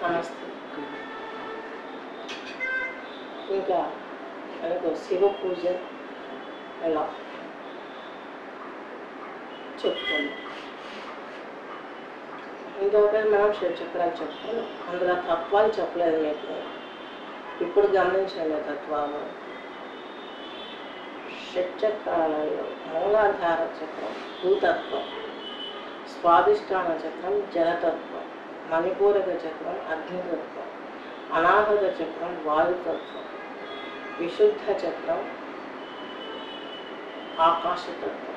నమస్తే. ఇంకా మనకు శివ పూజ ఎలా చెప్పుకోండి. ఇంకొకటి మనం షట్చక్రాలు చెప్తాను, అందులో తత్వాలు చెప్పలేదు మీకు. ఇప్పుడు గమనించండి తత్వాలు. షట్చక్రాలలో మూలాధార చక్రం భూతత్వం, స్వాదిష్టాన చక్రం జలతత్వం, మణిపూరక చక్రం అగ్నితత్వం, అనాహత చక్రం వాయుతత్వం, విశుద్ధ చక్రం ఆకాశతత్వం,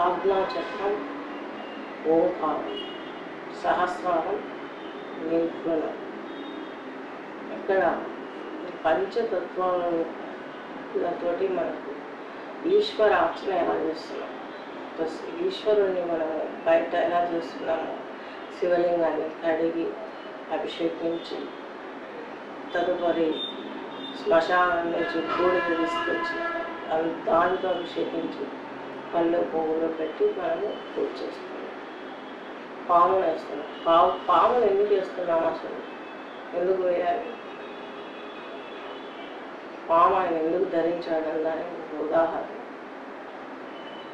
ఆజ్ఞా చక్రం ఓంకారం, సహస్రారం నిర్గుణం. ఇక్కడ పంచతత్వాలతో మనకు ఈశ్వరార్చన ఎలా చేస్తున్నాం, ఈశ్వరుణ్ణి మనం బయట ఎలా చేస్తున్నాము, శివలింగాన్ని కడిగి అభిషేకించి తదుపరి శ్మశానం నుంచి బూడిద తీసుకొచ్చి దానితో అభిషేకించి పళ్ళు పువ్వులు పెట్టి మనము పూజ చేస్తున్నాం. పామును వేస్తున్నాం. పామును ఎందుకు వేస్తున్నాం, అసలు ఎందుకు వేయాలి, పాము ఆయన ఎందుకు ధరించాడని దానికి ఉదాహరణ.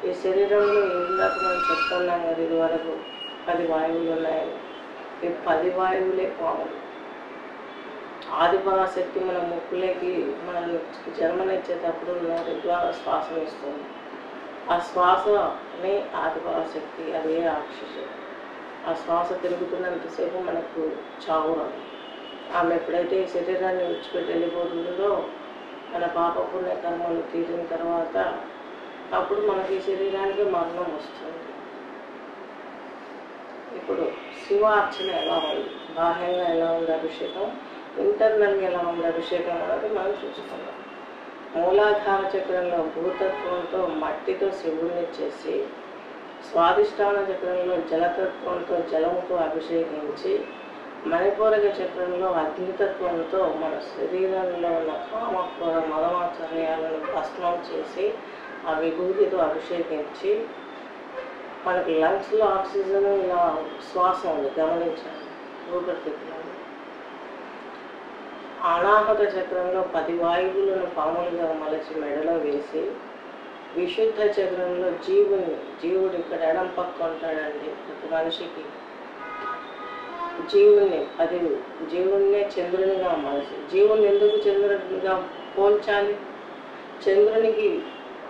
ఈ శరీరంలో ఇందాక మనం చెప్తున్నాం కదా, ఇది వరకు 10 వాయువులు ఉన్నాయని. ఈ 10 వాయువులే పాములు. ఆదిపరాశక్తి మన ముక్కులోకి మనం జన్మనిచ్చేటప్పుడు నోటి ద్వారా శ్వాసను ఇస్తుంది. ఆ శ్వాసని ఆదిపరాశక్తి, అదే రాక్షసు. ఆ శ్వాస తిరుగుతున్నంతసేపు మనకు చావు రాదు. ఆమె ఎప్పుడైతే ఈ శరీరాన్ని విడిచిపెట్టి వెళ్ళిపోతుందో, మన పాప పుణ్య కర్మలు తీరిన తర్వాత అప్పుడు మనకి ఈ శరీరానికి మరణం వస్తుంది. ఇప్పుడు శివార్చన ఎలా ఉంది, బాహ్యంగా ఎలా ఉంది అభిషేకం, ఇంటర్నల్గా ఎలా ఉంది అభిషేకం అనేది మనం చూసుకున్నాం. మూలాధార చక్రంలో భూతత్వంతో మట్టితో శివుడిని చేసి, స్వాదిష్టాన చక్రంలో జలతత్వంతో జలముతో అభిషేకించి, మణిపూరక చక్రంలో అగ్నితత్వంతో మన శరీరంలో ఉన్న కామక్రోధ మదమాచర్యాలను భస్మం చేసి ఆ విభూతితో అభిషేకించి, మనకి లంగ్స్లో ఆక్సిజన్ ఇలా శ్వాస ఉంది గమనించాలి ఊపిరితిత్తులలో. అనాహత చక్రంలో 10 వాయువులను పాములుగా మలచి మెడలో వేసి, విశుద్ధ చక్రంలో జీవుడు ఇక్కడ ఎడం పక్క ఉంటాడండి. ప్రతి మనిషికి జీవుణ్ణే చంద్రునిగా మనిషి. జీవుని ఎందుకు చంద్రునిగా పోల్చాలి? చంద్రునికి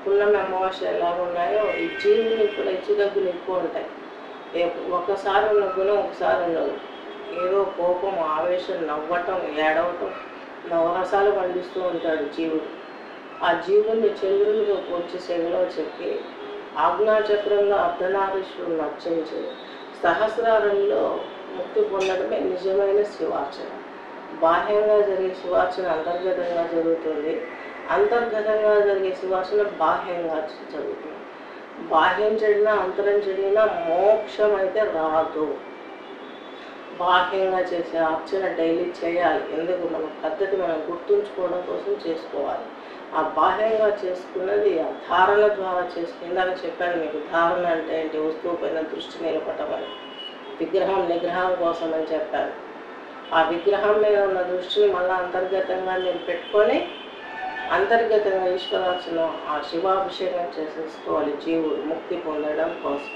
పున్నమి అమావాస్య ఎలా ఉన్నాయో ఈ జీవుని కూడా హెచ్చుతగ్గులు ఎక్కువ ఉంటాయి. ఒకసారి ఉన్న గుణం ఒకసారి ఉండదు. ఏదో కోపం, ఆవేశం, నవ్వటం, ఏడవటం, నవరసాలు పండిస్తూ ఉంటాడు జీవుడు. ఆ జీవుని చంద్రునితో పోల్చి సెగలో చెప్పి, ఆజ్ఞాచక్రంలో అర్ధనారీశ్వరుడు నర్చించి, సహస్రారంలో ముక్తి పొందడమే నిజమైన శివార్చన. బాహ్యంగా జరిగే శివార్చన అంతర్గతంగా జరుగుతుంది, అంతర్గతంగా జరిగే శివార్చన బాహ్యంగా జరుగుతుంది. బాహ్యం చెడినా అంతరం చెడినా మోక్షం అయితే రాదు. బాహ్యంగా చేసే అర్చన డైలీ చేయాలి. ఎందుకు, మన పద్ధతి మనం గుర్తుంచుకోవడం కోసం చేసుకోవాలి. ఆ బాహ్యంగా చేసుకున్నది ఆ ధారణ ద్వారా ఇందాక చెప్పాను మీకు. ధారణ అంటే ఏంటి? వస్తువు పైన దృష్టి నిలపటమని. విగ్రహం నిగ్రహం కోసం అని చెప్పాను. ఆ విగ్రహం మీద ఉన్న దృష్టిని మళ్ళీ అంతర్గతంగా నేను పెట్టుకొని అంతర్గతంగా ఈశ్వరార్చన, ఆ శివాభిషేకం చేసేసుకోవాలి జీవుడు ముక్తి పొందడం కోసం.